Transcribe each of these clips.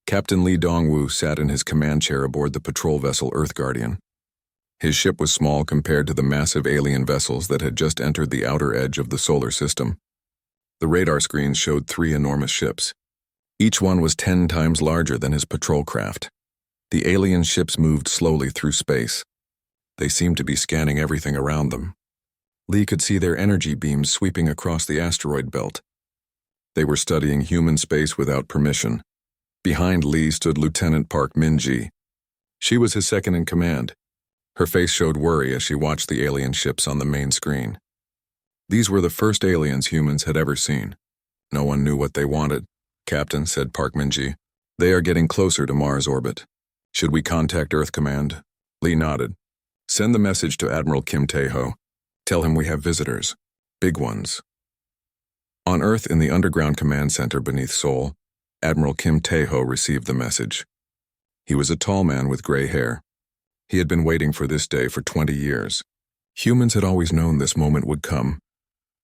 Captain Lee Dongwu sat in his command chair aboard the patrol vessel Earth Guardian. His ship was small compared to the massive alien vessels that had just entered the outer edge of the solar system. The radar screens showed 3 enormous ships. Each one was 10 times larger than his patrol craft. The alien ships moved slowly through space. They seemed to be scanning everything around them. Lee could see their energy beams sweeping across the asteroid belt. They were studying human space without permission. Behind Lee stood Lieutenant Park Min-ji. She was his second in command. Her face showed worry as she watched the alien ships on the main screen. These were the first aliens humans had ever seen. No one knew what they wanted. "Captain," said Park Min-ji, "they are getting closer to Mars orbit. Should we contact Earth Command?" Lee nodded. "Send the message to Admiral Kim Tae-ho. Tell him we have visitors. Big ones." On Earth, in the underground command center beneath Seoul, Admiral Kim Tae-ho received the message. He was a tall man with gray hair. He had been waiting for this day for 20 years. Humans had always known this moment would come.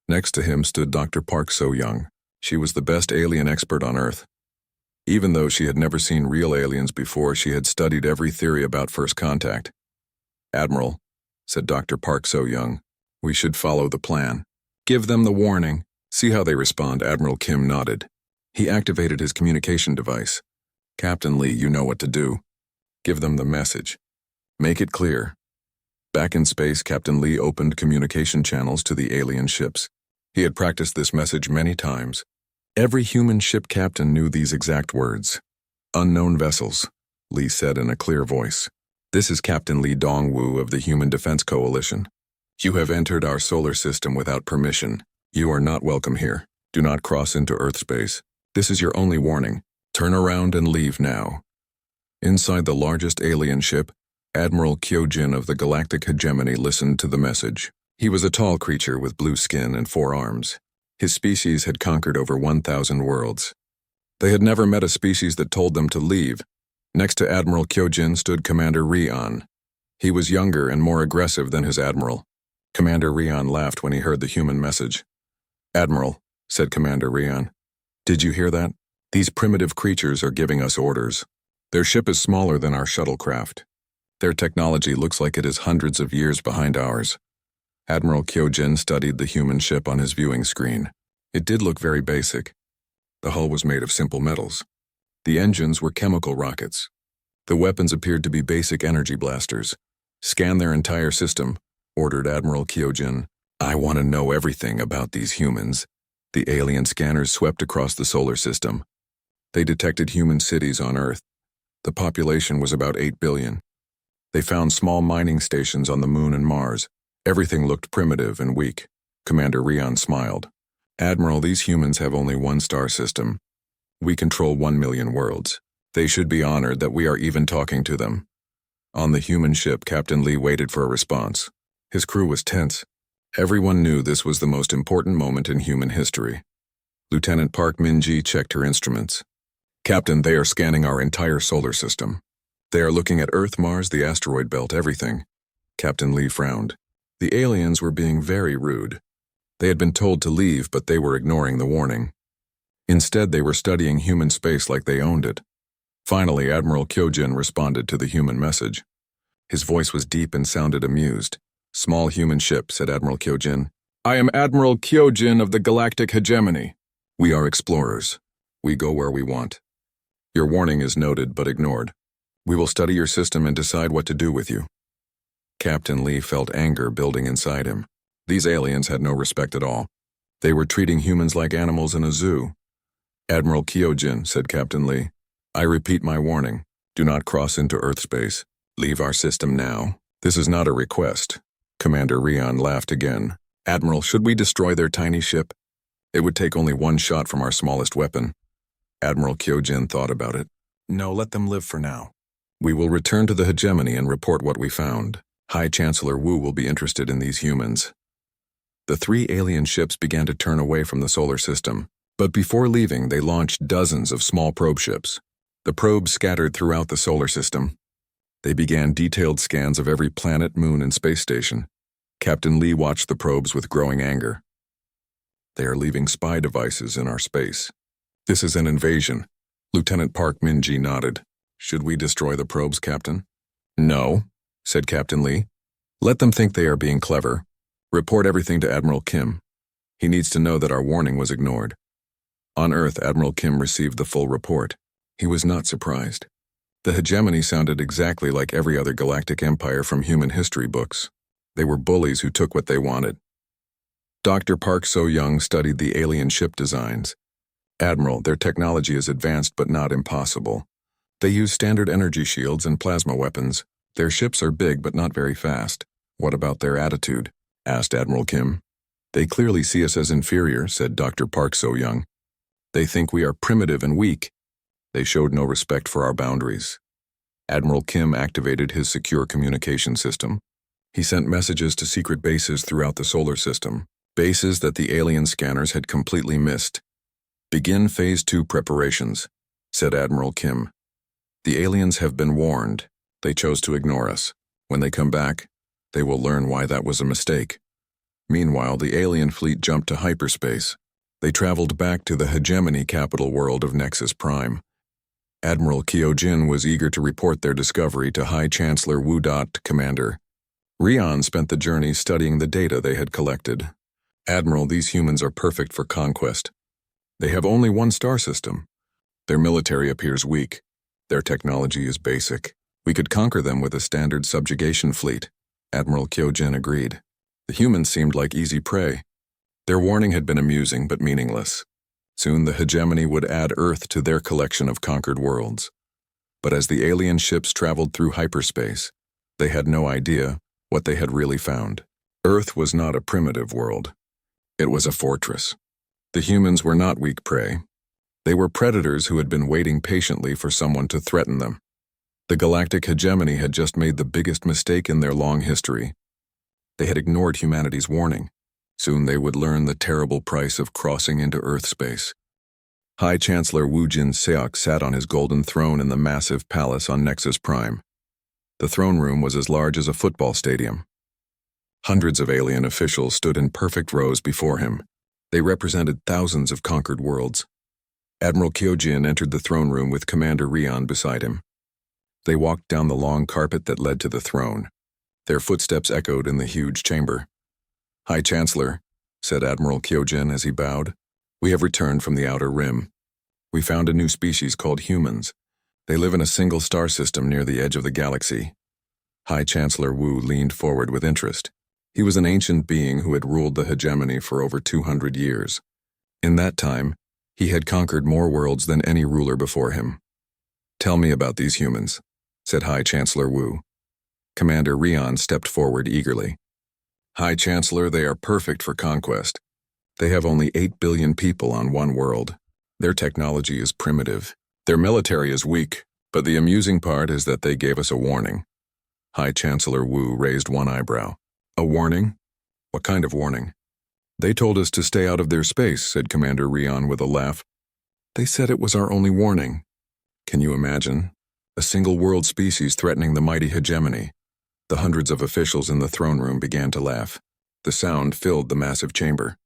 Next to him stood Dr. Park So-young. She was the best alien expert on Earth. Even though she had never seen real aliens before, she had studied every theory about first contact. "Admiral," said Dr. Park So-young, "we should follow the plan. Give them the warning. See how they respond." Admiral Kim nodded. He activated his communication device. "Captain Lee, you know what to do. Give them the message. Make it clear." Back in space, Captain Lee opened communication channels to the alien ships. He had practiced this message many times. Every human ship captain knew these exact words. "Unknown vessels," Lee said in a clear voice. "This is Captain Lee Dongwu of the Human Defense Coalition. You have entered our solar system without permission. You are not welcome here. Do not cross into Earth space. This is your only warning. Turn around and leave now." Inside the largest alien ship, Admiral Kyojin of the Galactic Hegemony listened to the message. He was a tall creature with blue skin and 4 arms. His species had conquered over 1,000 worlds. They had never met a species that told them to leave. Next to Admiral Kyojin stood Commander Rion. He was younger and more aggressive than his admiral. Commander Rion laughed when he heard the human message. "Admiral," said Commander Rion, "did you hear that? These primitive creatures are giving us orders. Their ship is smaller than our shuttlecraft. Their technology looks like it is hundreds of years behind ours." Admiral Kyojin studied the human ship on his viewing screen. It did look very basic. The hull was made of simple metals. The engines were chemical rockets. The weapons appeared to be basic energy blasters. "Scan their entire system," ordered Admiral Kyojin. "I want to know everything about these humans." The alien scanners swept across the solar system. They detected human cities on Earth. The population was about 8 billion. They found small mining stations on the Moon and Mars. Everything looked primitive and weak. Commander Rion smiled. "Admiral, these humans have only one star system. We control 1 million worlds. They should be honored that we are even talking to them." On the human ship, Captain Lee waited for a response. His crew was tense. Everyone knew this was the most important moment in human history. Lieutenant Park Min-ji checked her instruments. "Captain, they are scanning our entire solar system. They are looking at Earth, Mars, the asteroid belt, everything." Captain Lee frowned. The aliens were being very rude. They had been told to leave, but they were ignoring the warning. Instead, they were studying human space like they owned it. Finally, Admiral Kyojin responded to the human message. His voice was deep and sounded amused. "Small human ship," said Admiral Kyojin. "I am Admiral Kyojin of the Galactic Hegemony. We are explorers. We go where we want. Your warning is noted but ignored. We will study your system and decide what to do with you." Captain Lee felt anger building inside him. These aliens had no respect at all. They were treating humans like animals in a zoo. "Admiral Kyojin," said Captain Lee, "I repeat my warning. Do not cross into Earth space. Leave our system now. This is not a request." Commander Rion laughed again. "Admiral, should we destroy their tiny ship? It would take only 1 shot from our smallest weapon." Admiral Kyojin thought about it. "No, let them live for now. We will return to the hegemony and report what we found. High Chancellor Wu will be interested in these humans." The 3 alien ships began to turn away from the solar system, but before leaving, they launched dozens of small probe ships. The probes scattered throughout the solar system. They began detailed scans of every planet, moon, and space station. Captain Lee watched the probes with growing anger. "They are leaving spy devices in our space. This is an invasion. Lieutenant Park Min-ji nodded. Should we destroy the probes, Captain? No, said Captain Lee. Let them think they are being clever. Report everything to Admiral Kim. He needs to know that our warning was ignored. On Earth, Admiral Kim received the full report. He was not surprised. The hegemony sounded exactly like every other galactic empire from human history books. They were bullies who took what they wanted. Dr. Park So-young studied the alien ship designs. Admiral, their technology is advanced but not impossible. They use standard energy shields and plasma weapons. Their ships are big but not very fast. What about their attitude? Asked Admiral Kim. They clearly see us as inferior, said Dr. Park So-young. They think we are primitive and weak. They showed no respect for our boundaries. Admiral Kim activated his secure communication system. He sent messages to secret bases throughout the solar system, bases that the alien scanners had completely missed. Begin Phase 2 preparations, said Admiral Kim. The aliens have been warned. They chose to ignore us. When they come back, they will learn why that was a mistake. Meanwhile, the alien fleet jumped to hyperspace. They traveled back to the hegemony capital world of Nexus Prime. Admiral Kyojin was eager to report their discovery to High Chancellor Wu. Commander Rian spent the journey studying the data they had collected. Admiral, these humans are perfect for conquest. They have only one star system. Their military appears weak. Their technology is basic. We could conquer them with a standard subjugation fleet. Admiral Kyojin agreed. The humans seemed like easy prey. Their warning had been amusing but meaningless. Soon the hegemony would add Earth to their collection of conquered worlds. But as the alien ships traveled through hyperspace, they had no idea what they had really found. Earth was not a primitive world. It was a fortress. The humans were not weak prey. They were predators who had been waiting patiently for someone to threaten them. The galactic hegemony had just made the biggest mistake in their long history. They had ignored humanity's warning. Soon they would learn the terrible price of crossing into Earth space. High Chancellor Wu Jin-seok sat on his golden throne in the massive palace on Nexus Prime. The throne room was as large as a football stadium. Hundreds of alien officials stood in perfect rows before him. They represented thousands of conquered worlds. Admiral Kyojin entered the throne room with Commander Rian beside him. They walked down the long carpet that led to the throne. Their footsteps echoed in the huge chamber. High Chancellor, said Admiral Kyojin as he bowed, we have returned from the outer rim. We found a new species called humans. They live in a single star system near the edge of the galaxy. High Chancellor Wu leaned forward with interest. He was an ancient being who had ruled the hegemony for over 200 years. In that time, he had conquered more worlds than any ruler before him. Tell me about these humans, said High Chancellor Wu. Commander Rian stepped forward eagerly. High Chancellor, they are perfect for conquest. They have only 8 billion people on one world. Their technology is primitive. Their military is weak, but the amusing part is that they gave us a warning. High Chancellor Wu raised one eyebrow. A warning? What kind of warning? They told us to stay out of their space, said Commander Rian with a laugh. They said it was our only warning. Can you imagine? A single world species threatening the mighty hegemony. The hundreds of officials in the throne room began to laugh. The sound filled the massive chamber.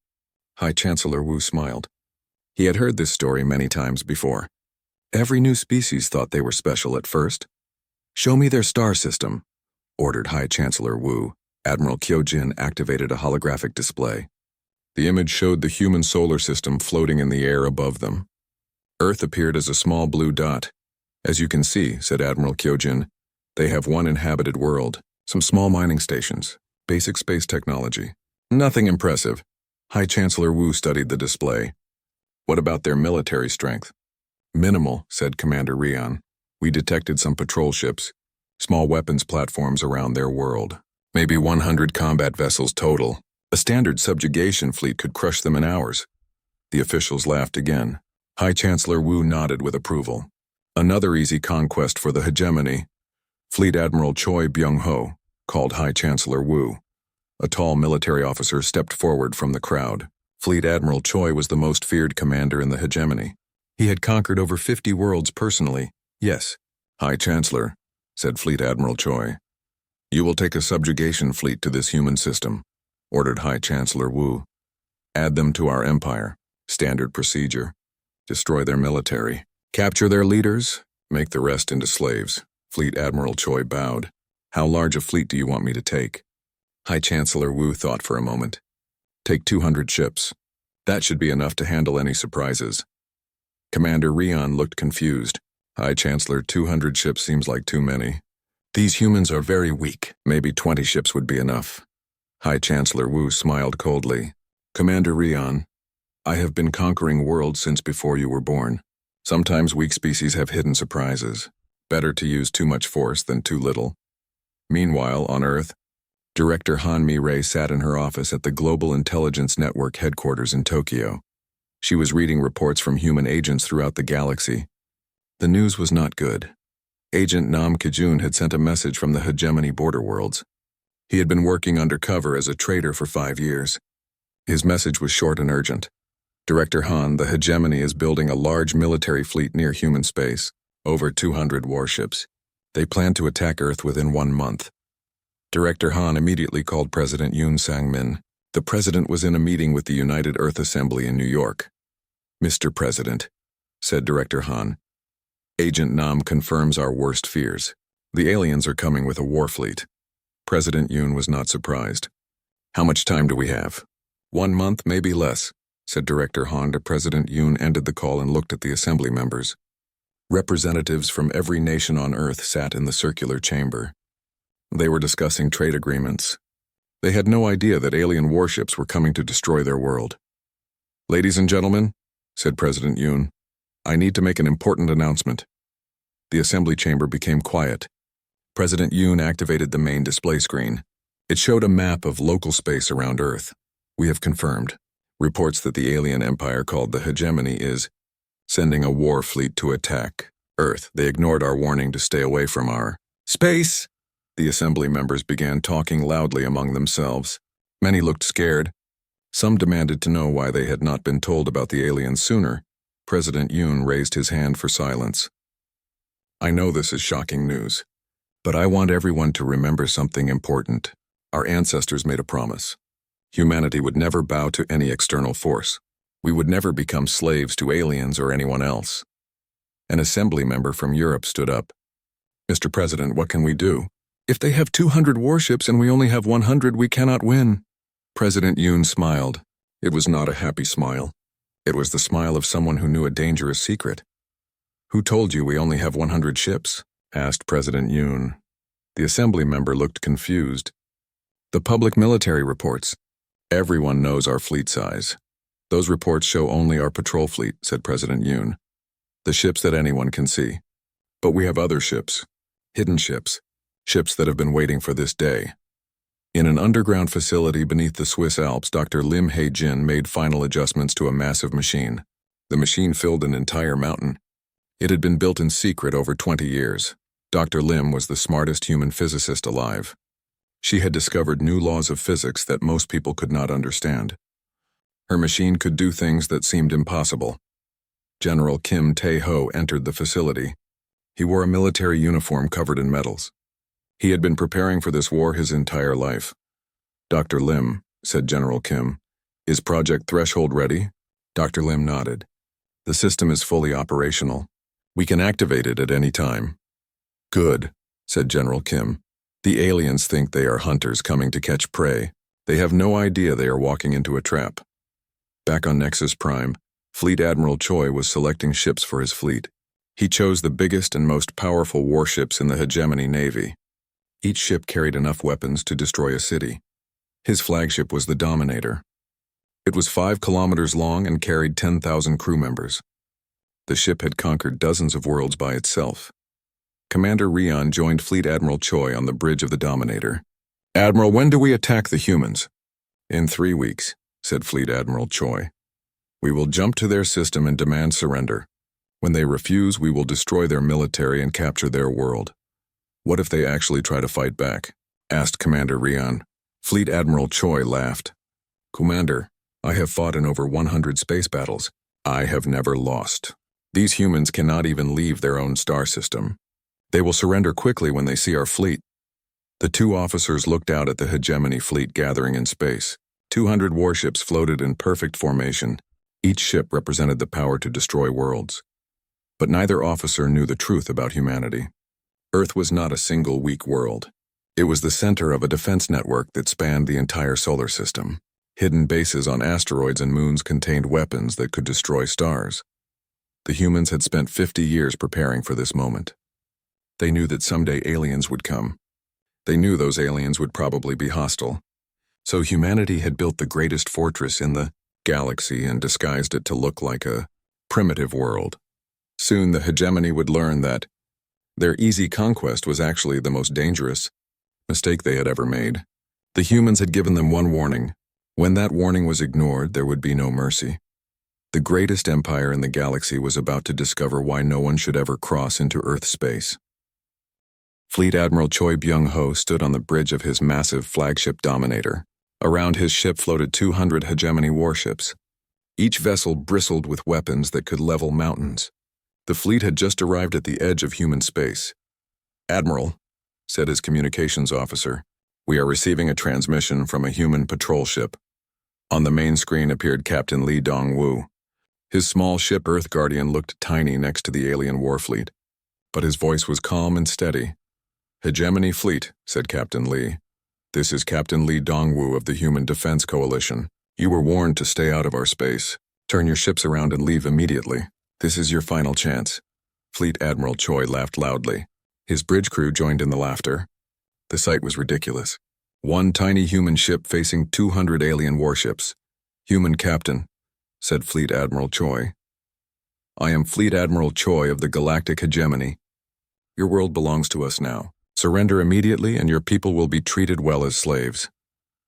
High Chancellor Wu smiled. He had heard this story many times before. Every new species thought they were special at first. Show me their star system, ordered High Chancellor Wu. Admiral Kyojin activated a holographic display. The image showed the human solar system floating in the air above them. Earth appeared as a small blue dot. As you can see, said Admiral Kyojin, they have one inhabited world, some small mining stations, basic space technology. Nothing impressive. High Chancellor Wu studied the display. What about their military strength? Minimal, said Commander Rian. We detected some patrol ships, small weapons platforms around their world. Maybe 100 combat vessels total. A standard subjugation fleet could crush them in hours. The officials laughed again. High Chancellor Wu nodded with approval. Another easy conquest for the hegemony. Fleet Admiral Choi Byung-ho called High Chancellor Wu. A tall military officer stepped forward from the crowd. Fleet Admiral Choi was the most feared commander in the hegemony. He had conquered over 50 worlds personally. Yes, High Chancellor, said Fleet Admiral Choi. You will take a subjugation fleet to this human system, ordered High Chancellor Wu. Add them to our empire. Standard procedure. Destroy their military. Capture their leaders, make the rest into slaves. Fleet Admiral Choi bowed. How large a fleet do you want me to take? High Chancellor Wu thought for a moment. Take 200 ships. That should be enough to handle any surprises. Commander Rion looked confused. High Chancellor, 200 ships seems like too many. These humans are very weak. Maybe 20 ships would be enough. High Chancellor Wu smiled coldly. Commander Rion, I have been conquering worlds since before you were born. Sometimes weak species have hidden surprises. Better to use too much force than too little. Meanwhile, on Earth, Director Han Mi-rae sat in her office at the Global Intelligence Network headquarters in Tokyo. She was reading reports from human agents throughout the galaxy. The news was not good. Agent Nam Kijun had sent a message from the hegemony border worlds. He had been working undercover as a traitor for 5 years. His message was short and urgent. Director Han, the hegemony is building a large military fleet near human space, over 200 warships. They plan to attack Earth within 1 month. Director Han immediately called President Yoon Sang-min. The president was in a meeting with the United Earth Assembly in New York. Mr. President, said Director Han, Agent Nam confirms our worst fears. The aliens are coming with a war fleet. President Yoon was not surprised. How much time do we have? 1 month, maybe less, said Director Han to President Yoon. Ended the call and looked at the assembly members. Representatives from every nation on Earth sat in the circular chamber. They were discussing trade agreements. They had no idea that alien warships were coming to destroy their world. Ladies and gentlemen, said President Yoon, I need to make an important announcement. The assembly chamber became quiet. President Yoon activated the main display screen. It showed a map of local space around Earth. We have confirmed. Reports that the alien empire called the hegemony is sending a war fleet to attack Earth. They ignored our warning to stay away from our space. The assembly members began talking loudly among themselves. Many looked scared. Some demanded to know why they had not been told about the aliens sooner. President Yoon raised his hand for silence. I know this is shocking news, but I want everyone to remember something important. Our ancestors made a promise. Humanity would never bow to any external force. We would never become slaves to aliens or anyone else. An assembly member from Europe stood up. Mr. President, what can we do? If they have 200 warships and we only have 100, we cannot win. President Yoon smiled. It was not a happy smile. It was the smile of someone who knew a dangerous secret. Who told you we only have 100 ships? Asked President Yoon. The assembly member looked confused. The public military reports. Everyone knows our fleet size. Those reports show only our patrol fleet, said President Yoon. The ships that anyone can see. But we have other ships. Hidden ships. Ships that have been waiting for this day. In an underground facility beneath the Swiss Alps, Dr. Lim Hae-jin made final adjustments to a massive machine. The machine filled an entire mountain. It had been built in secret over 20 years. Dr. Lim was the smartest human physicist alive. She had discovered new laws of physics that most people could not understand. Her machine could do things that seemed impossible. General Kim Tae-ho entered the facility. He wore a military uniform covered in medals. He had been preparing for this war his entire life. Dr. Lim, said General Kim, is Project Threshold ready? Dr. Lim nodded. The system is fully operational. We can activate it at any time. Good, said General Kim. The aliens think they are hunters coming to catch prey. They have no idea they are walking into a trap. Back on Nexus Prime, Fleet Admiral Choi was selecting ships for his fleet. He chose the biggest and most powerful warships in the hegemony navy. Each ship carried enough weapons to destroy a city. His flagship was the Dominator. It was 5 kilometers long and carried 10,000 crew members. The ship had conquered dozens of worlds by itself. Commander Rion joined Fleet Admiral Choi on the bridge of the Dominator. Admiral, when do we attack the humans? In 3 weeks, said Fleet Admiral Choi. We will jump to their system and demand surrender. When they refuse, we will destroy their military and capture their world. What if they actually try to fight back? Asked Commander Rion. Fleet Admiral Choi laughed. Commander, I have fought in over 100 space battles. I have never lost. These humans cannot even leave their own star system. They will surrender quickly when they see our fleet. The 2 officers looked out at the hegemony fleet gathering in space. 200 warships floated in perfect formation. Each ship represented the power to destroy worlds. But neither officer knew the truth about humanity. Earth was not a single weak world. It was the center of a defense network that spanned the entire solar system. Hidden bases on asteroids and moons contained weapons that could destroy stars. The humans had spent 50 years preparing for this moment. They knew that someday aliens would come. They knew those aliens would probably be hostile. So humanity had built the greatest fortress in the galaxy and disguised it to look like a primitive world. Soon the hegemony would learn that their easy conquest was actually the most dangerous mistake they had ever made. The humans had given them one warning. When that warning was ignored, there would be no mercy. The greatest empire in the galaxy was about to discover why no one should ever cross into Earth space. Fleet Admiral Choi Byung-ho stood on the bridge of his massive flagship Dominator. Around his ship floated 200 hegemony warships. Each vessel bristled with weapons that could level mountains. The fleet had just arrived at the edge of human space. "Admiral," said his communications officer, "we are receiving a transmission from a human patrol ship." On the main screen appeared Captain Lee Dong-woo. His small ship Earth Guardian looked tiny next to the alien warfleet, but his voice was calm and steady. "Hegemony Fleet," said Captain Lee. "This is Captain Lee Dong-woo of the Human Defense Coalition. You were warned to stay out of our space. Turn your ships around and leave immediately. This is your final chance." Fleet Admiral Choi laughed loudly. His bridge crew joined in the laughter. The sight was ridiculous. One tiny human ship facing 200 alien warships. "Human Captain," said Fleet Admiral Choi. "I am Fleet Admiral Choi of the Galactic Hegemony. Your world belongs to us now. Surrender immediately and your people will be treated well as slaves."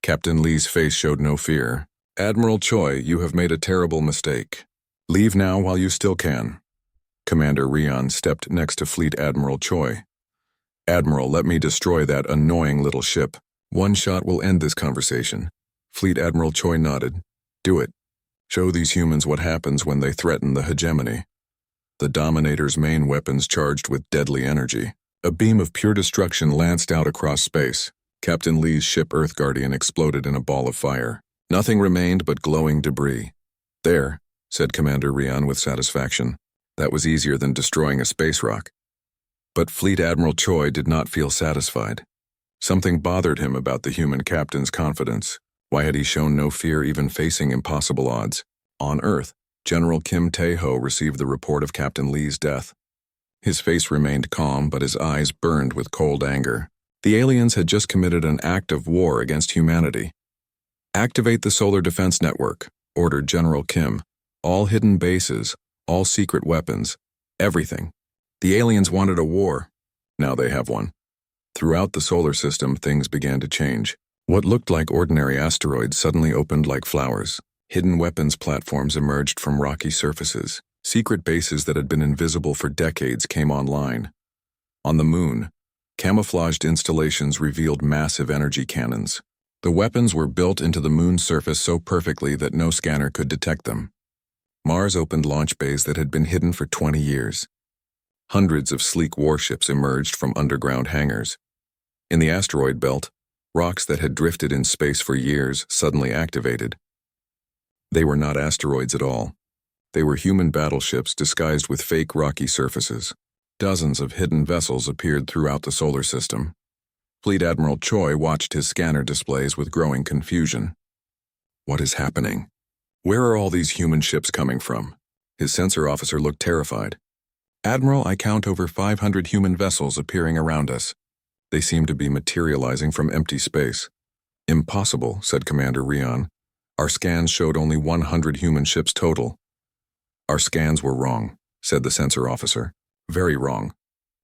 Captain Lee's face showed no fear. "Admiral Choi, you have made a terrible mistake. Leave now while you still can." Commander Rian stepped next to Fleet Admiral Choi. "Admiral, let me destroy that annoying little ship. One shot will end this conversation." Fleet Admiral Choi nodded. "Do it. Show these humans what happens when they threaten the hegemony." The Dominator's main weapons charged with deadly energy. A beam of pure destruction lanced out across space. Captain Lee's ship Earth Guardian exploded in a ball of fire. Nothing remained but glowing debris. "There," said Commander Rian with satisfaction. "That was easier than destroying a space rock." But Fleet Admiral Choi did not feel satisfied. Something bothered him about the human captain's confidence. Why had he shown no fear even facing impossible odds? On Earth, General Kim Tae-ho received the report of Captain Lee's death. His face remained calm, but his eyes burned with cold anger. The aliens had just committed an act of war against humanity. "Activate the Solar Defense Network," ordered General Kim. "All hidden bases, all secret weapons, everything. The aliens wanted a war. Now they have one." Throughout the solar system, things began to change. What looked like ordinary asteroids suddenly opened like flowers. Hidden weapons platforms emerged from rocky surfaces. Secret bases that had been invisible for decades came online. On the moon, camouflaged installations revealed massive energy cannons. The weapons were built into the moon's surface so perfectly that no scanner could detect them. Mars opened launch bays that had been hidden for 20 years. Hundreds of sleek warships emerged from underground hangars. In the asteroid belt, rocks that had drifted in space for years suddenly activated. They were not asteroids at all. They were human battleships disguised with fake rocky surfaces. Dozens of hidden vessels appeared throughout the solar system. Fleet Admiral Choi watched his scanner displays with growing confusion. What is happening? Where are all these human ships coming from? His sensor officer looked terrified. "Admiral, I count over 500 human vessels appearing around us. They seem to be materializing from empty space." "Impossible," said Commander Rian. "Our scans showed only 100 human ships total." "Our scans were wrong," said the sensor officer. "Very wrong.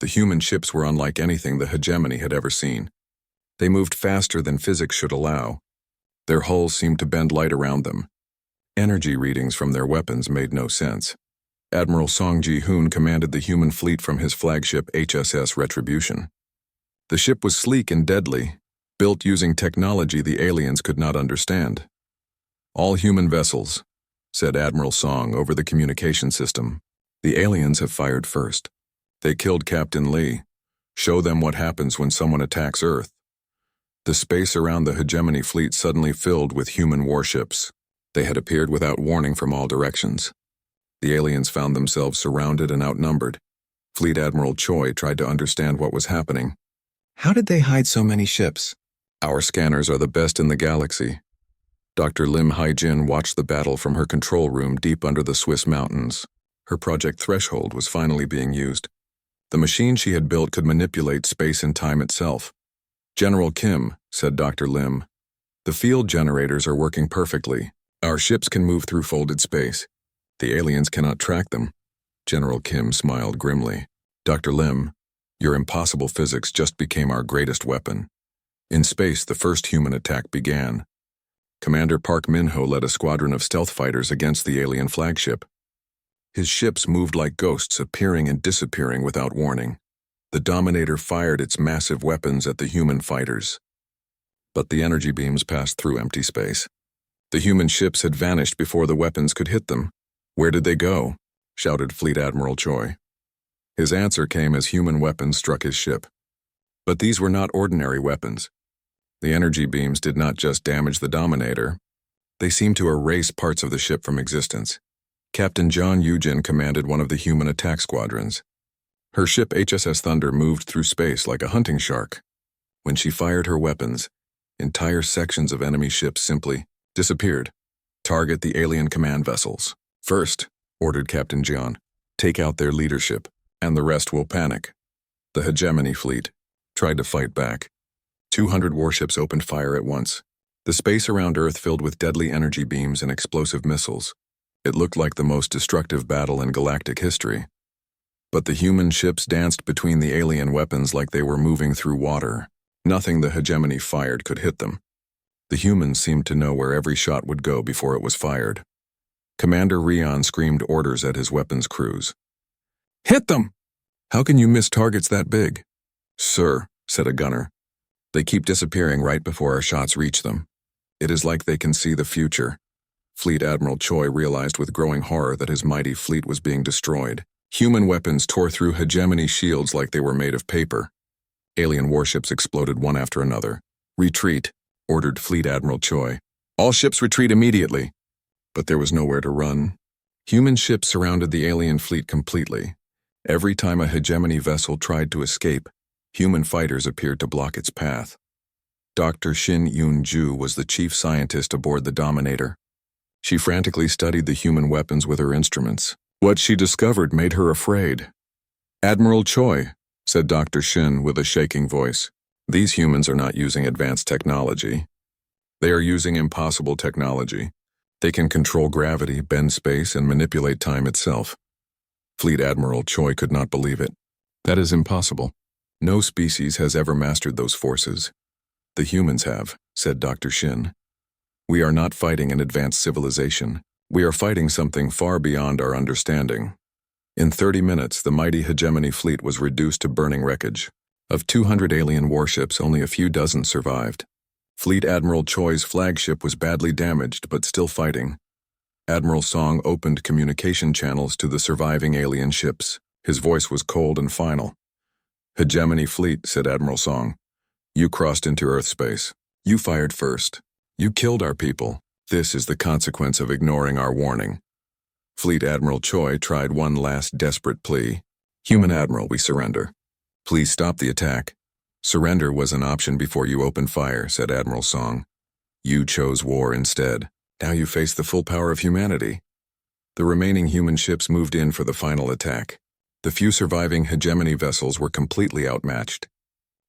The human ships were unlike anything the hegemony had ever seen. They moved faster than physics should allow. Their hulls seemed to bend light around them. Energy readings from their weapons made no sense." Admiral Song Ji-hoon commanded the human fleet from his flagship HSS Retribution. The ship was sleek and deadly, built using technology the aliens could not understand. "All human vessels," said Admiral Song over the communication system. "The aliens have fired first. They killed Captain Lee. Show them what happens when someone attacks Earth." The space around the hegemony fleet suddenly filled with human warships. They had appeared without warning from all directions. The aliens found themselves surrounded and outnumbered. Fleet Admiral Choi tried to understand what was happening. How did they hide so many ships? Our scanners are the best in the galaxy. Dr. Lim Hai-jin watched the battle from her control room deep under the Swiss mountains. Her Project Threshold was finally being used. The machine she had built could manipulate space and time itself. General Kim, said Dr. Lim, the field generators are working perfectly. Our ships can move through folded space. The aliens cannot track them. General Kim smiled grimly. Dr. Lim, your impossible physics just became our greatest weapon. In space, the first human attack began. Commander Park Min-ho led a squadron of stealth fighters against the alien flagship. His ships moved like ghosts, appearing and disappearing without warning. The Dominator fired its massive weapons at the human fighters. But the energy beams passed through empty space. The human ships had vanished before the weapons could hit them. Where did they go? Shouted Fleet Admiral Choi. His answer came as human weapons struck his ship. But these were not ordinary weapons. The energy beams did not just damage the Dominator. They seemed to erase parts of the ship from existence. Captain John Yujin commanded one of the human attack squadrons. Her ship HSS Thunder moved through space like a hunting shark. When she fired her weapons, entire sections of enemy ships simply disappeared. Target the alien command vessels. First, ordered Captain John, take out their leadership, and the rest will panic. The hegemony fleet tried to fight back. 200 warships opened fire at once. The space around Earth filled with deadly energy beams and explosive missiles. It looked like the most destructive battle in galactic history. But the human ships danced between the alien weapons like they were moving through water. Nothing the hegemony fired could hit them. The humans seemed to know where every shot would go before it was fired. Commander Rion screamed orders at his weapons crews. Hit them! How can you miss targets that big? Sir, said a gunner. They keep disappearing right before our shots reach them. It is like they can see the future. Fleet Admiral Choi realized with growing horror that his mighty fleet was being destroyed. Human weapons tore through hegemony shields like they were made of paper. Alien warships exploded one after another. Retreat, ordered Fleet Admiral Choi. All ships retreat immediately. But there was nowhere to run. Human ships surrounded the alien fleet completely. Every time a hegemony vessel tried to escape, human fighters appeared to block its path. Dr. Shin Yoon-ju was the chief scientist aboard the Dominator. She frantically studied the human weapons with her instruments. What she discovered made her afraid. Admiral Choi, said Dr. Shin with a shaking voice, these humans are not using advanced technology. They are using impossible technology. They can control gravity, bend space, and manipulate time itself. Fleet Admiral Choi could not believe it. That is impossible. No species has ever mastered those forces. The humans have, said Dr. Shin. We are not fighting an advanced civilization. We are fighting something far beyond our understanding. In 30 minutes, the mighty hegemony fleet was reduced to burning wreckage. Of 200 alien warships, only a few dozen survived. Fleet Admiral Choi's flagship was badly damaged but still fighting. Admiral Song opened communication channels to the surviving alien ships. His voice was cold and final. Hegemony fleet, said Admiral Song. You crossed into Earth space. You fired first. You killed our people. This is the consequence of ignoring our warning. Fleet Admiral Choi tried one last desperate plea. Human Admiral, we surrender. Please stop the attack. Surrender was an option before you opened fire, said Admiral Song. You chose war instead. Now you face the full power of humanity. The remaining human ships moved in for the final attack. The few surviving hegemony vessels were completely outmatched.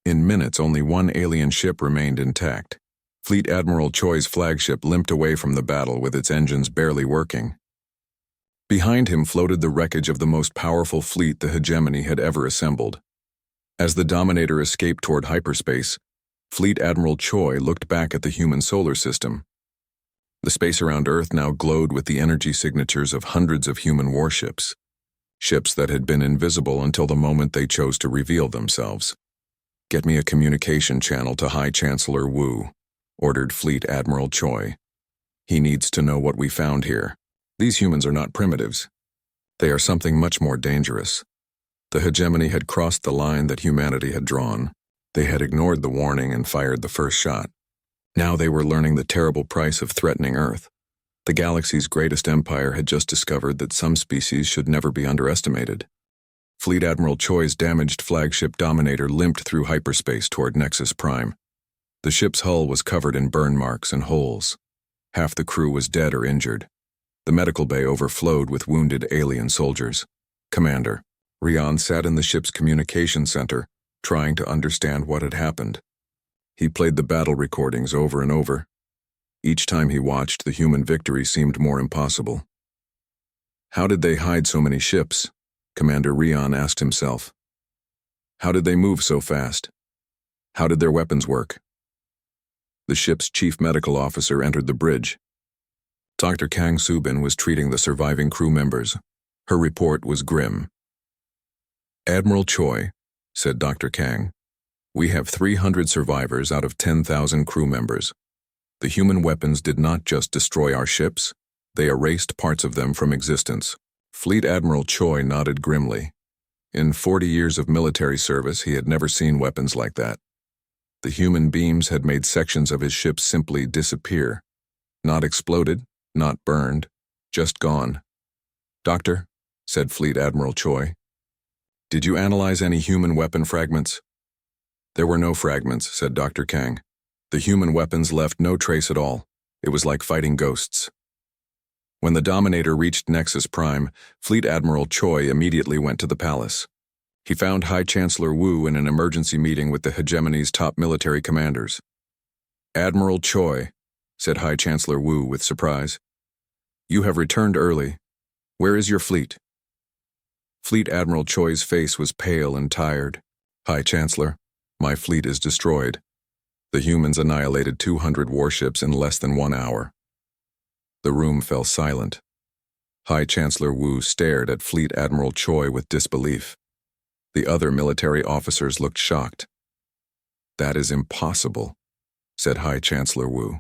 In minutes, only one alien ship remained intact. Fleet Admiral Choi's flagship limped away from the battle with its engines barely working. Behind him floated the wreckage of the most powerful fleet the hegemony had ever assembled. As the Dominator escaped toward hyperspace, Fleet Admiral Choi looked back at the human solar system. The space around Earth now glowed with the energy signatures of hundreds of human warships. Ships that had been invisible until the moment they chose to reveal themselves. Get me a communication channel to High Chancellor Wu, ordered Fleet Admiral Choi. He needs to know what we found here. These humans are not primitives. They are something much more dangerous. The hegemony had crossed the line that humanity had drawn. They had ignored the warning and fired the first shot. Now they were learning the terrible price of threatening Earth. The galaxy's greatest empire had just discovered that some species should never be underestimated. Fleet Admiral Choi's damaged flagship Dominator limped through hyperspace toward Nexus Prime. The ship's hull was covered in burn marks and holes. Half the crew was dead or injured. The medical bay overflowed with wounded alien soldiers. Commander, Rian sat in the ship's communication center, trying to understand what had happened. He played the battle recordings over and over. Each time he watched, the human victory seemed more impossible. How did they hide so many ships? Commander Rian asked himself. How did they move so fast? How did their weapons work? The ship's chief medical officer entered the bridge. Dr. Kang Subin was treating the surviving crew members. Her report was grim. Admiral Choi, said Dr. Kang, we have 300 survivors out of 10,000 crew members. The human weapons did not just destroy our ships, they erased parts of them from existence. Fleet Admiral Choi nodded grimly. In 40 years of military service, he had never seen weapons like that. The human beams had made sections of his ship simply disappear. Not exploded, not burned, just gone. Doctor, said Fleet Admiral Choi, did you analyze any human weapon fragments? There were no fragments, said Dr. Kang. The human weapons left no trace at all. It was like fighting ghosts. When the Dominator reached Nexus Prime, Fleet Admiral Choi immediately went to the palace. He found High Chancellor Wu in an emergency meeting with the hegemony's top military commanders. Admiral Choi, said High Chancellor Wu with surprise, you have returned early. Where is your fleet? Fleet Admiral Choi's face was pale and tired. High Chancellor, my fleet is destroyed. The humans annihilated 200 warships in less than 1 hour. The room fell silent. High Chancellor Wu stared at Fleet Admiral Choi with disbelief. The other military officers looked shocked. That is impossible, said High Chancellor Wu.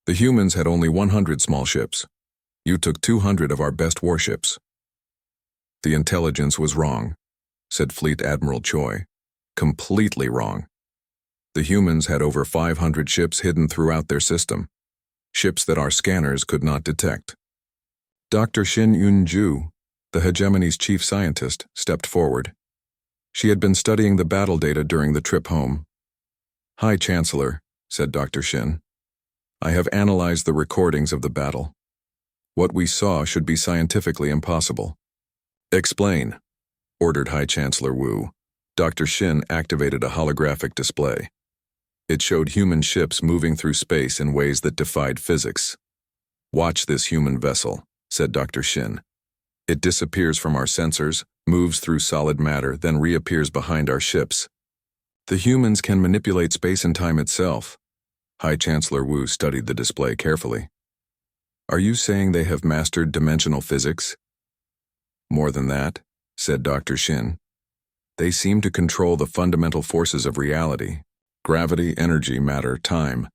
The humans had only 100 small ships. You took 200 of our best warships. The intelligence was wrong, said Fleet Admiral Choi. Completely wrong. The humans had over 500 ships hidden throughout their system. Ships that our scanners could not detect. Dr. Shin Yun-ju, the hegemony's chief scientist, stepped forward. She had been studying the battle data during the trip home. High Chancellor, said Dr. Shin, I have analyzed the recordings of the battle. What we saw should be scientifically impossible. Explain, ordered High Chancellor Wu. Dr. Shin activated a holographic display. It showed human ships moving through space in ways that defied physics. Watch this human vessel, said Dr. Shin. It disappears from our sensors, moves through solid matter, then reappears behind our ships. The humans can manipulate space and time itself. High Chancellor Wu studied the display carefully. Are you saying they have mastered dimensional physics? More than that, said Dr. Shin. They seem to control the fundamental forces of reality. Gravity, energy, matter, time.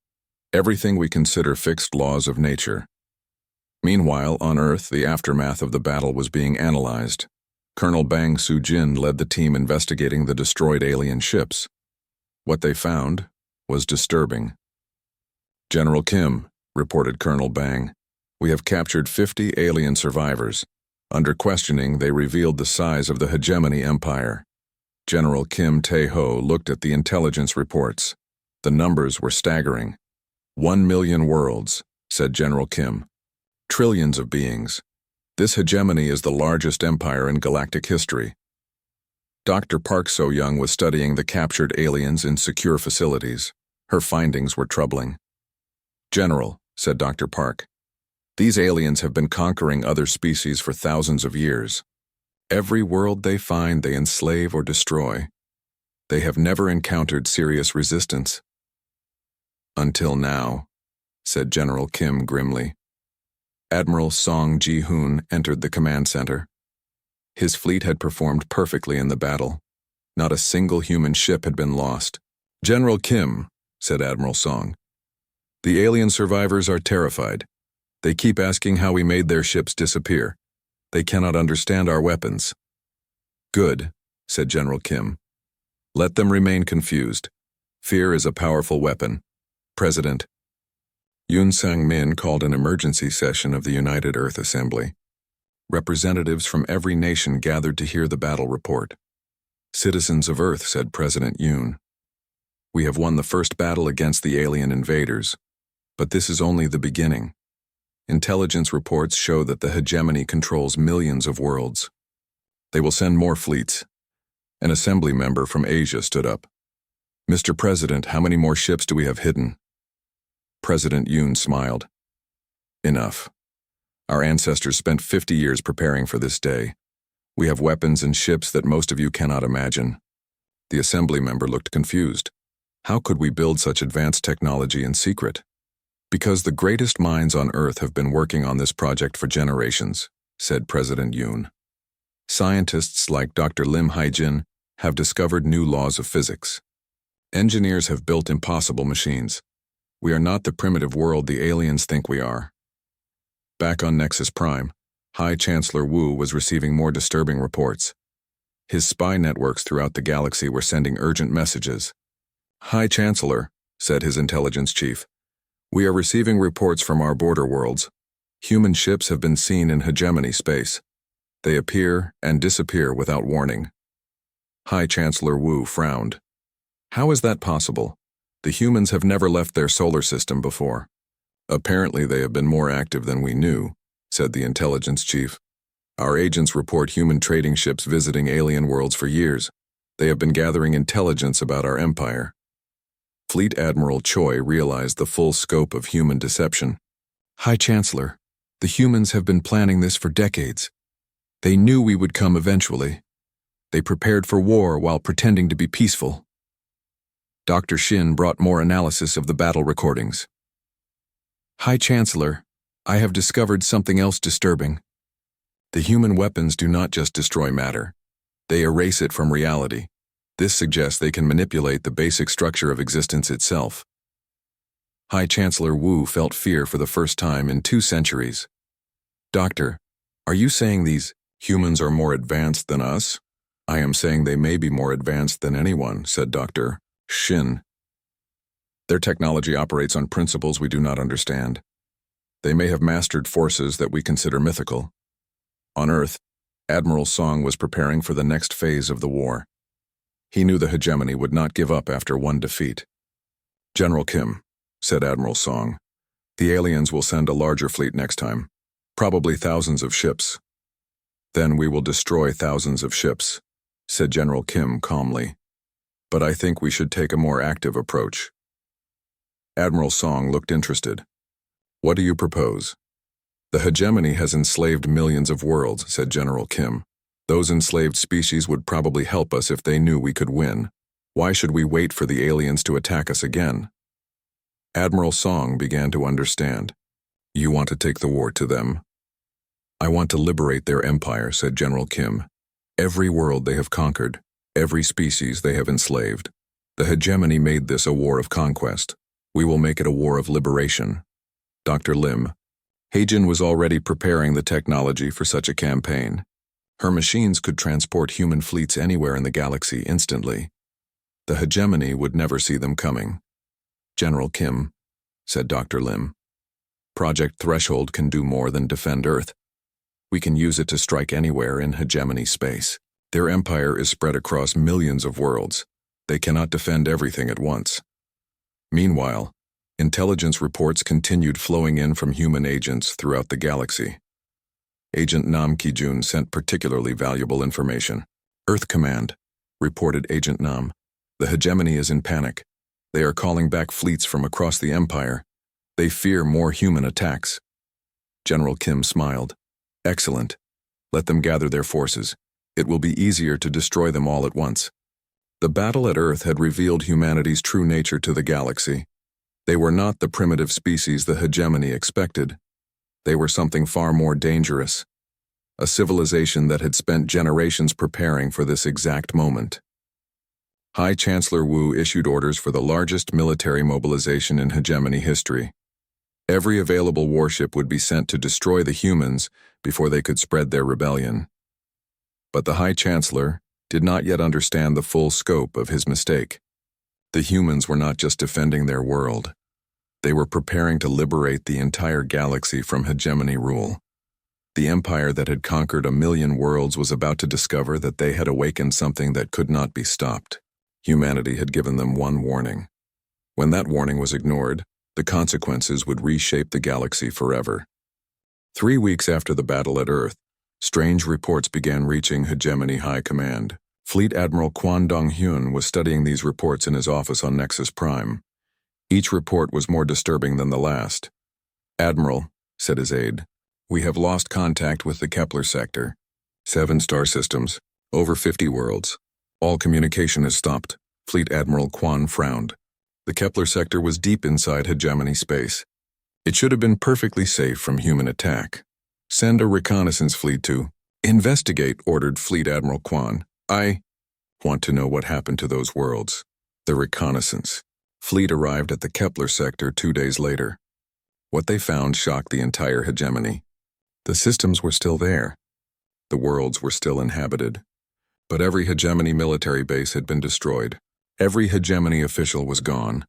Everything we consider fixed laws of nature. Meanwhile, on Earth, the aftermath of the battle was being analyzed. Colonel Bang Soo-jin led the team investigating the destroyed alien ships. What they found was disturbing. General Kim, reported Colonel Bang, we have captured 50 alien survivors. Under questioning, they revealed the size of the hegemony empire. General Kim Tae-ho looked at the intelligence reports. The numbers were staggering. 1 million worlds, said General Kim. Trillions of beings. This hegemony is the largest empire in galactic history. Dr. Park So-young was studying the captured aliens in secure facilities. Her findings were troubling. General, said Dr. Park, these aliens have been conquering other species for thousands of years. Every world they find, they enslave or destroy. They have never encountered serious resistance. Until now, said General Kim grimly. Admiral Song Ji-hoon entered the command center. His fleet had performed perfectly in the battle. Not a single human ship had been lost. General Kim, said Admiral Song, the alien survivors are terrified. They keep asking how we made their ships disappear. They cannot understand our weapons. Good, said General Kim. Let them remain confused. Fear is a powerful weapon. President, Yoon Sang-min called an emergency session of the United Earth Assembly. Representatives from every nation gathered to hear the battle report. "Citizens of Earth," said President Yoon, "we have won the first battle against the alien invaders. But this is only the beginning. Intelligence reports show that the hegemony controls millions of worlds. They will send more fleets." An assembly member from Asia stood up. "Mr. President, how many more ships do we have hidden?" President Yoon smiled. "Enough. Our ancestors spent 50 years preparing for this day. We have weapons and ships that most of you cannot imagine." The assembly member looked confused. "How could we build such advanced technology in secret?" "Because the greatest minds on Earth have been working on this project for generations," said President Yoon. "Scientists like Dr. Lim Haijin have discovered new laws of physics. Engineers have built impossible machines. We are not the primitive world the aliens think we are." Back on Nexus Prime, High Chancellor Wu was receiving more disturbing reports. His spy networks throughout the galaxy were sending urgent messages. "High Chancellor," said his intelligence chief, "we are receiving reports from our border worlds. Human ships have been seen in hegemony space. They appear and disappear without warning." High Chancellor Wu frowned. "How is that possible? The humans have never left their solar system before." "Apparently they have been more active than we knew," said the intelligence chief. "Our agents report human trading ships visiting alien worlds for years. They have been gathering intelligence about our empire." Fleet Admiral Choi realized the full scope of human deception. "High Chancellor, the humans have been planning this for decades. They knew we would come eventually. They prepared for war while pretending to be peaceful." Dr. Shin brought more analysis of the battle recordings. "High Chancellor, I have discovered something else disturbing. The human weapons do not just destroy matter. They erase it from reality. This suggests they can manipulate the basic structure of existence itself." High Chancellor Wu felt fear for the first time in 2 centuries. "Doctor, are you saying these humans are more advanced than us?" "I am saying they may be more advanced than anyone," said Dr. Shin. "Their technology operates on principles we do not understand. They may have mastered forces that we consider mythical." On Earth, Admiral Song was preparing for the next phase of the war. He knew the hegemony would not give up after one defeat. "General Kim," said Admiral Song, "the aliens will send a larger fleet next time, probably thousands of ships." "Then we will destroy thousands of ships," said General Kim calmly. "But I think we should take a more active approach." Admiral Song looked interested. "What do you propose?" "The hegemony has enslaved millions of worlds," said General Kim. "Those enslaved species would probably help us if they knew we could win. Why should we wait for the aliens to attack us again?" Admiral Song began to understand. "You want to take the war to them?" "I want to liberate their empire," said General Kim. "Every world they have conquered, every species they have enslaved. The hegemony made this a war of conquest. We will make it a war of liberation." Dr. Lim Haijin was already preparing the technology for such a campaign. Her machines could transport human fleets anywhere in the galaxy instantly. The hegemony would never see them coming. "General Kim," said Dr. Lim, "Project Threshold can do more than defend Earth. We can use it to strike anywhere in hegemony space. Their empire is spread across millions of worlds. They cannot defend everything at once." Meanwhile, intelligence reports continued flowing in from human agents throughout the galaxy. Agent Nam Ki-jun sent particularly valuable information. "Earth Command," reported Agent Nam. "The hegemony is in panic. They are calling back fleets from across the empire. They fear more human attacks." General Kim smiled. "Excellent. Let them gather their forces. It will be easier to destroy them all at once." The battle at Earth had revealed humanity's true nature to the galaxy. They were not the primitive species the hegemony expected. They were something far more dangerous. A civilization that had spent generations preparing for this exact moment. High Chancellor Wu issued orders for the largest military mobilization in hegemony history. Every available warship would be sent to destroy the humans before they could spread their rebellion. But the High Chancellor did not yet understand the full scope of his mistake. The humans were not just defending their world. They were preparing to liberate the entire galaxy from hegemony rule. The empire that had conquered 1,000,000 worlds was about to discover that they had awakened something that could not be stopped. Humanity had given them one warning. When that warning was ignored, the consequences would reshape the galaxy forever. 3 weeks after the battle at Earth, strange reports began reaching Hegemony High Command. Fleet Admiral Quan Dong-hyun was studying these reports in his office on Nexus Prime. Each report was more disturbing than the last. "Admiral," said his aide, "we have lost contact with the Kepler sector. 7 star systems, over 50 worlds. All communication is stopped." Fleet Admiral Quan frowned. The Kepler sector was deep inside hegemony space. It should have been perfectly safe from human attack. "Send a reconnaissance fleet to investigate," ordered Fleet Admiral Quan. "I want to know what happened to those worlds." The reconnaissance fleet arrived at the Kepler sector 2 days later. What they found shocked the entire hegemony. The systems were still there. The worlds were still inhabited. But every hegemony military base had been destroyed. Every hegemony official was gone.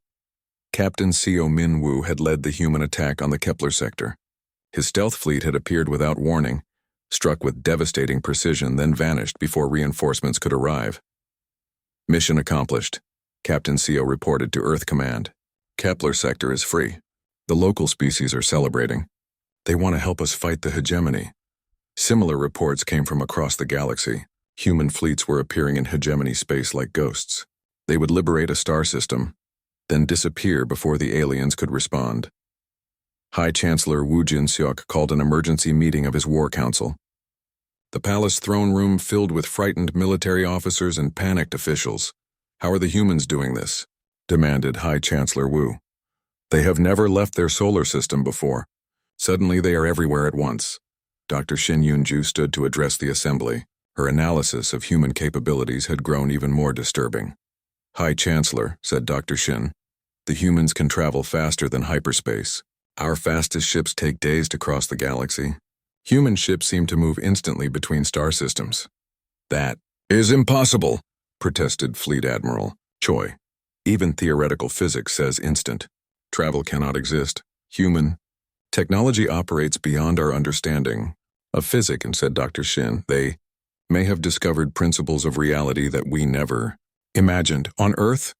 Captain Seo Min-woo had led the human attack on the Kepler sector. His stealth fleet had appeared without warning, struck with devastating precision, then vanished before reinforcements could arrive. "Mission accomplished," Captain Seo reported to Earth Command. "Kepler sector is free. The local species are celebrating. They want to help us fight the hegemony." Similar reports came from across the galaxy. Human fleets were appearing in hegemony space like ghosts. They would liberate a star system, then disappear before the aliens could respond. High Chancellor Woo Jin-seok called an emergency meeting of his war council. The palace throne room filled with frightened military officers and panicked officials. "How are the humans doing this?" demanded High Chancellor Woo. "They have never left their solar system before. Suddenly they are everywhere at once." Dr. Shin Yoon-ju stood to address the assembly. Her analysis of human capabilities had grown even more disturbing. "High Chancellor," said Dr. Shin, "the humans can travel faster than hyperspace. Our fastest ships take days to cross the galaxy. Human ships seem to move instantly between star systems." "That is impossible," protested Fleet Admiral Choi. "Even theoretical physics says instant. Travel cannot exist. Human technology operates beyond our understanding of physics," and said Dr. Shin. "They may have discovered principles of reality that we never imagined." On Earth,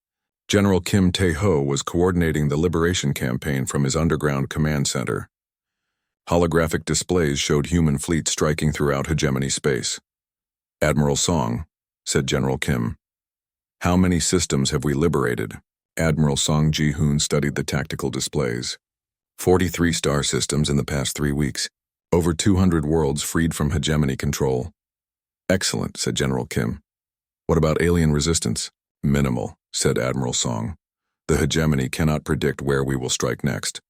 General Kim Tae-ho was coordinating the liberation campaign from his underground command center. Holographic displays showed human fleets striking throughout hegemony space. "Admiral Song," said General Kim, "how many systems have we liberated?" Admiral Song Ji-hoon studied the tactical displays. 43 star systems in the past 3 weeks. Over 200 worlds freed from hegemony control. "Excellent," said General Kim. "What about alien resistance?" "Minimal," said Admiral Song. "The hegemony cannot predict where we will strike next.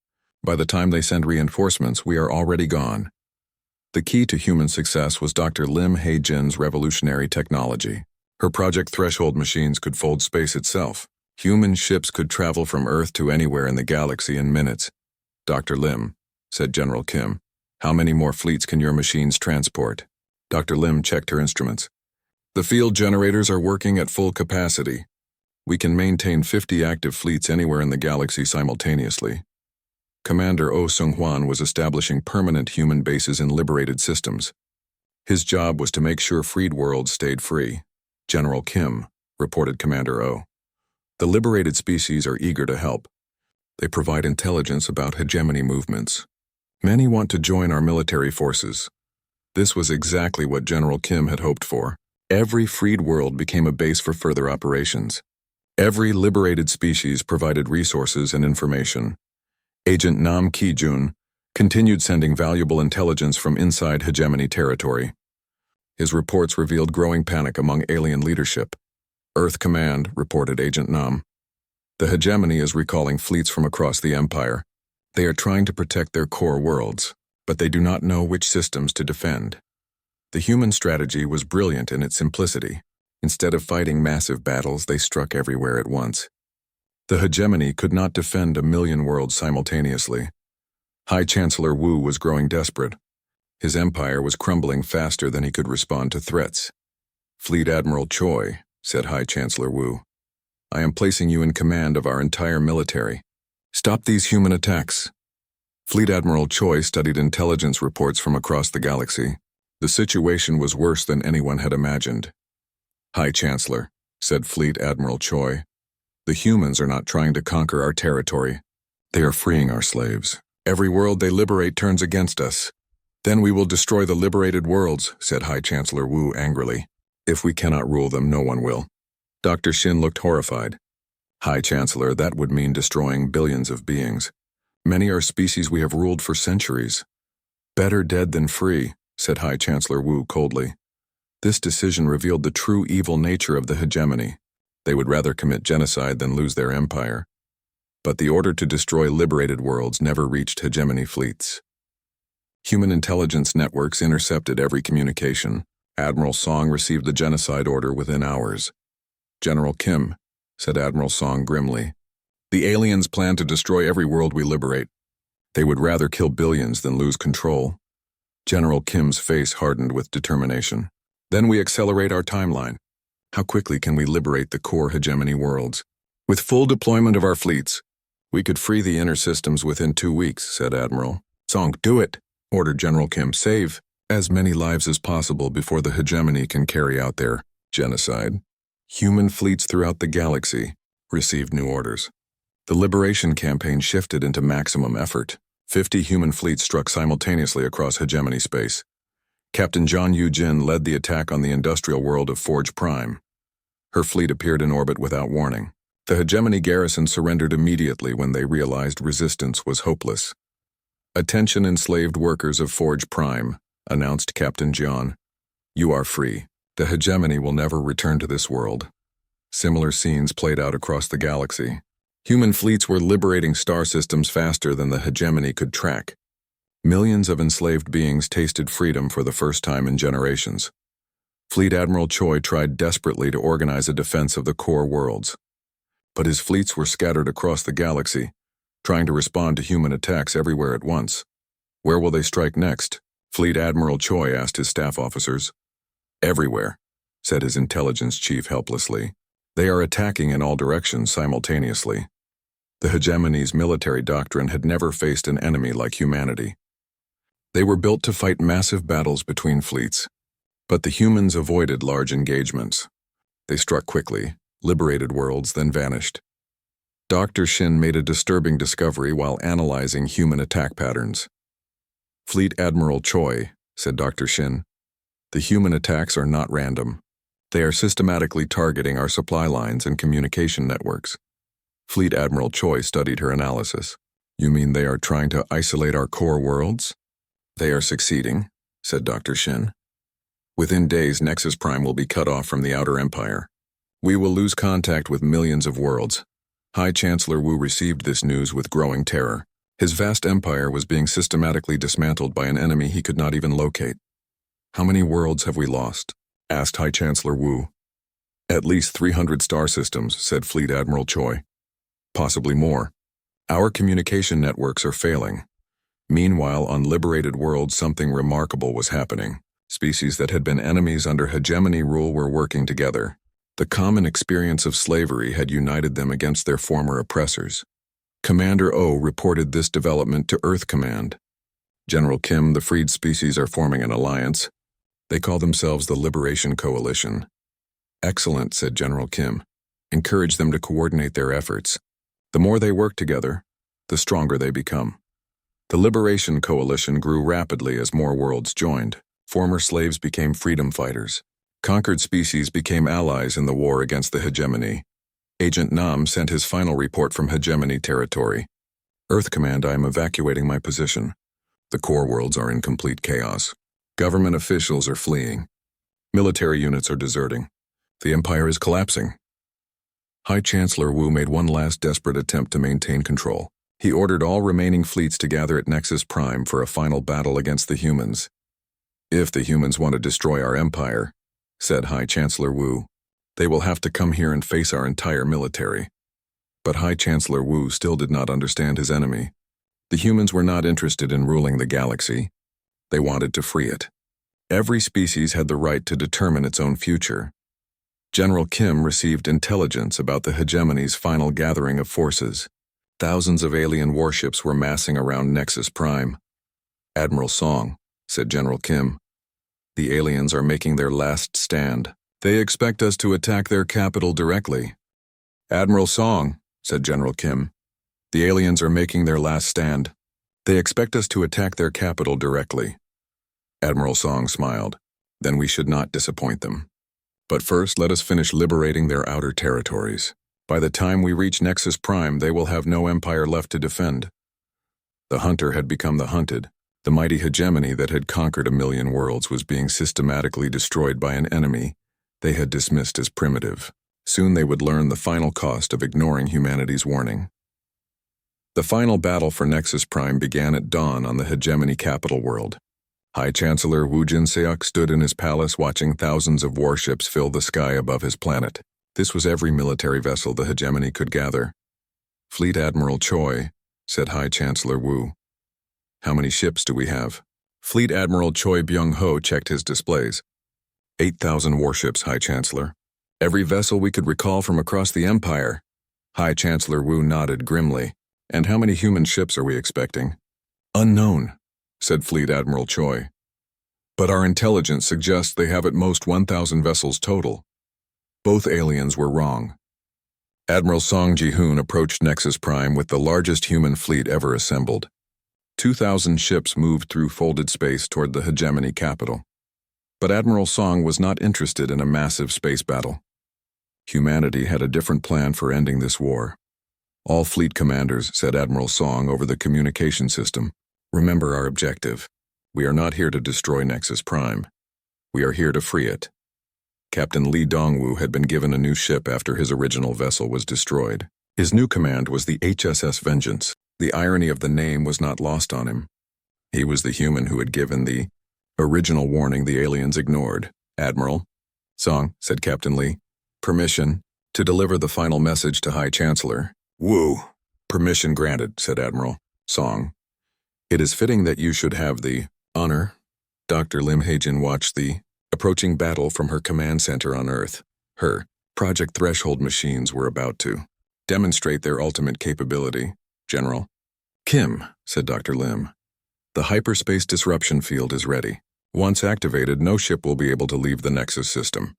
By the time they send reinforcements, we are already gone." The key to human success was Dr. Lim Hae-jin's revolutionary technology. Her Project Threshold machines could fold space itself. Human ships could travel from Earth to anywhere in the galaxy in minutes. "Dr. Lim," said General Kim, "how many more fleets can your machines transport?" Dr. Lim checked her instruments. "The field generators are working at full capacity. We can maintain 50 active fleets anywhere in the galaxy simultaneously." Commander Oh Sung-hwan was establishing permanent human bases in liberated systems. His job was to make sure freed worlds stayed free. "General Kim," reported Commander Oh, "the liberated species are eager to help. They provide intelligence about hegemony movements. Many want to join our military forces." This was exactly what General Kim had hoped for. Every freed world became a base for further operations. Every liberated species provided resources and information. Agent Nam Ki-jun continued sending valuable intelligence from inside hegemony territory. His reports revealed growing panic among alien leadership. "Earth Command," reported Agent Nam. "The hegemony is recalling fleets from across the Empire. They are trying to protect their core worlds, but they do not know which systems to defend." The human strategy was brilliant in its simplicity. Instead of fighting massive battles, they struck everywhere at once. The hegemony could not defend 1,000,000 worlds simultaneously. High Chancellor Wu was growing desperate. His empire was crumbling faster than he could respond to threats. "Fleet Admiral Choi," said High Chancellor Wu, "I am placing you in command of our entire military. Stop these human attacks. Fleet Admiral Choi studied intelligence reports from across the galaxy. The situation was worse than anyone had imagined. High Chancellor, said Fleet Admiral Choi, the humans are not trying to conquer our territory. They are freeing our slaves. Every world they liberate turns against us. Then we will destroy the liberated worlds, said High Chancellor Wu angrily. If we cannot rule them, no one will. Dr. Shin looked horrified. High Chancellor, that would mean destroying billions of beings. Many are species we have ruled for centuries. Better dead than free, said High Chancellor Wu coldly. This decision revealed the true evil nature of the hegemony. They would rather commit genocide than lose their empire. But the order to destroy liberated worlds never reached hegemony fleets. Human intelligence networks intercepted every communication. Admiral Song received the genocide order within hours. General Kim, said Admiral Song grimly, the aliens plan to destroy every world we liberate. They would rather kill billions than lose control. General Kim's face hardened with determination. Then we accelerate our timeline. How quickly can we liberate the core hegemony worlds? With full deployment of our fleets, we could free the inner systems within 2 weeks, said Admiral. Song, do it, ordered General Kim. Save as many lives as possible before the hegemony can carry out their genocide. Human fleets throughout the galaxy received new orders. The liberation campaign shifted into maximum effort. 50 human fleets struck simultaneously across hegemony space. Captain John Yu-jin led the attack on the industrial world of Forge Prime. Her fleet appeared in orbit without warning. The hegemony garrison surrendered immediately when they realized resistance was hopeless. Attention enslaved workers of Forge Prime, announced Captain John. You are free. The hegemony will never return to this world. Similar scenes played out across the galaxy. Human fleets were liberating star systems faster than the hegemony could track. Millions of enslaved beings tasted freedom for the first time in generations. Fleet Admiral Choi tried desperately to organize a defense of the core worlds. But his fleets were scattered across the galaxy, trying to respond to human attacks everywhere at once. Where will they strike next? Fleet Admiral Choi asked his staff officers. Everywhere, said his intelligence chief helplessly. They are attacking in all directions simultaneously. The hegemony's military doctrine had never faced an enemy like humanity. They were built to fight massive battles between fleets. But the humans avoided large engagements. They struck quickly, liberated worlds, then vanished. Dr. Shin made a disturbing discovery while analyzing human attack patterns. Fleet Admiral Choi, said Dr. Shin, the human attacks are not random. They are systematically targeting our supply lines and communication networks. Fleet Admiral Choi studied her analysis. You mean they are trying to isolate our core worlds? They are succeeding, said Dr. Shin. Within days, Nexus Prime will be cut off from the Outer Empire. We will lose contact with millions of worlds. High Chancellor Wu received this news with growing terror. His vast empire was being systematically dismantled by an enemy he could not even locate. How many worlds have we lost? Asked High Chancellor Wu. At least 300 star systems, said Fleet Admiral Choi. Possibly more. Our communication networks are failing. Meanwhile, on liberated worlds, something remarkable was happening. Species that had been enemies under hegemony rule were working together. The common experience of slavery had united them against their former oppressors. Commander O reported this development to Earth Command. General Kim, the freed species are forming an alliance. They call themselves the Liberation Coalition. Excellent, said General Kim. Encourage them to coordinate their efforts. The more they work together, the stronger they become. The Liberation Coalition grew rapidly as more worlds joined. Former slaves became freedom fighters. Conquered species became allies in the war against the hegemony. Agent Nam sent his final report from hegemony territory. Earth Command, I am evacuating my position. The core worlds are in complete chaos. Government officials are fleeing. Military units are deserting. The empire is collapsing. High Chancellor Wu made one last desperate attempt to maintain control. He ordered all remaining fleets to gather at Nexus Prime for a final battle against the humans. If the humans want to destroy our empire, said High Chancellor Wu, they will have to come here and face our entire military. But High Chancellor Wu still did not understand his enemy. The humans were not interested in ruling the galaxy. They wanted to free it. Every species had the right to determine its own future. General Kim received intelligence about the hegemony's final gathering of forces. Thousands of alien warships were massing around Nexus Prime. "Admiral Song," said General Kim. "The aliens are making their last stand. They expect us to attack their capital directly." "Admiral Song," said General Kim. "The aliens are making their last stand. They expect us to attack their capital directly." Admiral Song smiled. "Then we should not disappoint them. But first, let us finish liberating their outer territories. By the time we reach Nexus Prime, they will have no empire left to defend." The hunter had become the hunted. The mighty hegemony that had conquered 1,000,000 worlds was being systematically destroyed by an enemy they had dismissed as primitive. Soon they would learn the final cost of ignoring humanity's warning. The final battle for Nexus Prime began at dawn on the hegemony capital world. High Chancellor Wu Jinseok stood in his palace watching thousands of warships fill the sky above his planet. This was every military vessel the hegemony could gather. "Fleet Admiral Choi," said High Chancellor Wu. "How many ships do we have?" Fleet Admiral Choi Byung-ho checked his displays. 8,000 warships, High Chancellor. Every vessel we could recall from across the Empire." High Chancellor Wu nodded grimly. "And how many human ships are we expecting?" "Unknown," said Fleet Admiral Choi. "But our intelligence suggests they have at most 1,000 vessels total." Both aliens were wrong. Admiral Song Ji-hoon approached Nexus Prime with the largest human fleet ever assembled. 2,000 ships moved through folded space toward the hegemony capital. But Admiral Song was not interested in a massive space battle. Humanity had a different plan for ending this war. "All fleet commanders," said Admiral Song over the communication system, "remember our objective. We are not here to destroy Nexus Prime. We are here to free it." Captain Lee Dongwoo had been given a new ship after his original vessel was destroyed. His new command was the HSS Vengeance. The irony of the name was not lost on him. He was the human who had given the original warning the aliens ignored. "Admiral Song," said Captain Lee. "Permission to deliver the final message to High Chancellor Wu." "Permission granted," said Admiral Song. "It is fitting that you should have the honor." Dr. Lim Haejin watched the approaching battle from her command center on Earth. Her Project Threshold machines were about to demonstrate their ultimate capability. "General Kim," said Dr. Lim, "the hyperspace disruption field is ready. Once activated, no ship will be able to leave the Nexus system."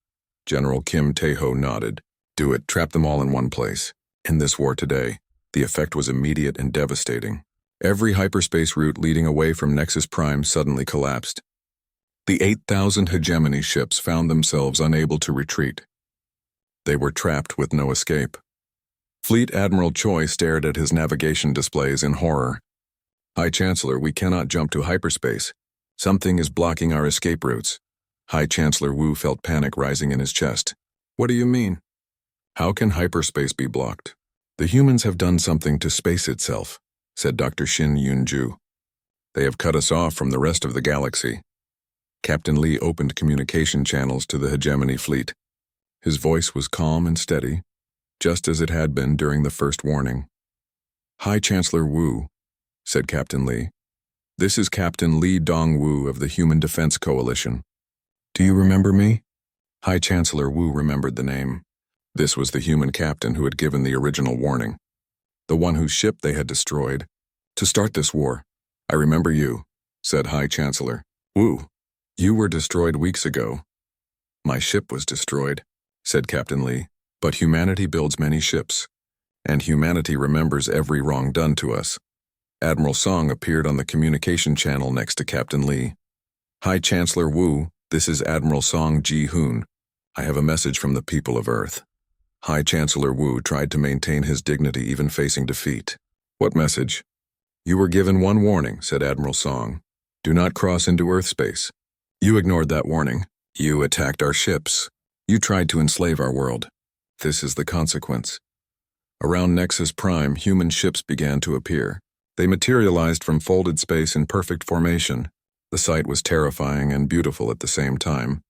General Kim Tae-ho nodded. "Do it. Trap them all in one place." In this war today, the effect was immediate and devastating. Every hyperspace route leading away from Nexus Prime suddenly collapsed. The 8,000 hegemony ships found themselves unable to retreat. They were trapped with no escape. Fleet Admiral Choi stared at his navigation displays in horror. "High Chancellor, we cannot jump to hyperspace. Something is blocking our escape routes." High Chancellor Wu felt panic rising in his chest. "What do you mean? How can hyperspace be blocked?" "The humans have done something to space itself," said Dr. Shin Yoon-ju. "They have cut us off from the rest of the galaxy." Captain Lee opened communication channels to the hegemony fleet. His voice was calm and steady, just as it had been during the first warning. "High Chancellor Wu," said Captain Lee. "This is Captain Lee Dong-woo of the Human Defense Coalition. Do you remember me?" High Chancellor Wu remembered the name. This was the human captain who had given the original warning. The one whose ship they had destroyed. "To start this war, I remember you," said High Chancellor Wu. "You were destroyed weeks ago." "My ship was destroyed," said Captain Lee. "But humanity builds many ships, and humanity remembers every wrong done to us." Admiral Song appeared on the communication channel next to Captain Lee. "High Chancellor Wu, this is Admiral Song Ji-hoon. I have a message from the people of Earth." High Chancellor Wu tried to maintain his dignity even facing defeat. "What message?" "You were given one warning," said Admiral Song. "Do not cross into Earth space. You ignored that warning. You attacked our ships. You tried to enslave our world. This is the consequence." Around Nexus Prime, human ships began to appear. They materialized from folded space in perfect formation. The sight was terrifying and beautiful at the same time.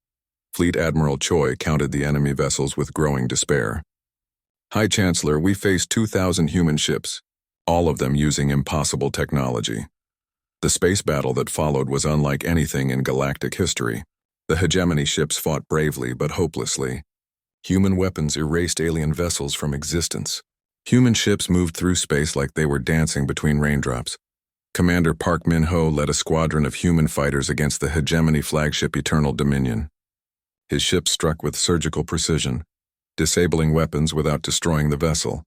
Fleet Admiral Choi counted the enemy vessels with growing despair. "High Chancellor, we faced 2,000 human ships, all of them using impossible technology. The space battle that followed was unlike anything in galactic history. The hegemony ships fought bravely but hopelessly. Human weapons erased alien vessels from existence. Human ships moved through space like they were dancing between raindrops. Commander Park Min-ho led a squadron of human fighters against the hegemony flagship Eternal Dominion. His ship struck with surgical precision, disabling weapons without destroying the vessel.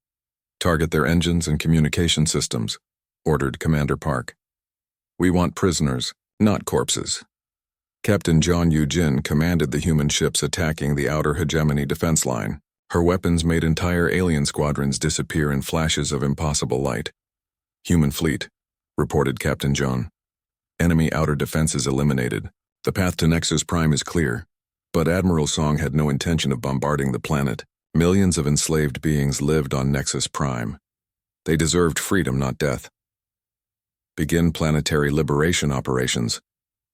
"Target their engines and communication systems," ordered Commander Park. "We want prisoners, not corpses." Captain John Yu-jin commanded the human ships attacking the outer hegemony defense line. Her weapons made entire alien squadrons disappear in flashes of impossible light. "Human fleet," reported Captain John. "Enemy outer defenses eliminated. The path to Nexus Prime is clear." But Admiral Song had no intention of bombarding the planet. Millions of enslaved beings lived on Nexus Prime. They deserved freedom, not death. "Begin planetary liberation operations,"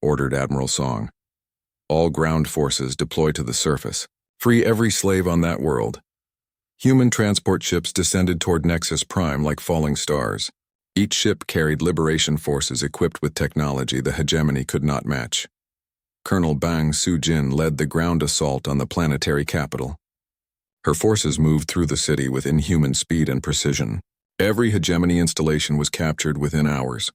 ordered Admiral Song. "All ground forces deploy to the surface. Free every slave on that world." Human transport ships descended toward Nexus Prime like falling stars. Each ship carried liberation forces equipped with technology the hegemony could not match. Colonel Bang Soo-jin led the ground assault on the planetary capital. Her forces moved through the city with inhuman speed and precision. Every hegemony installation was captured within hours.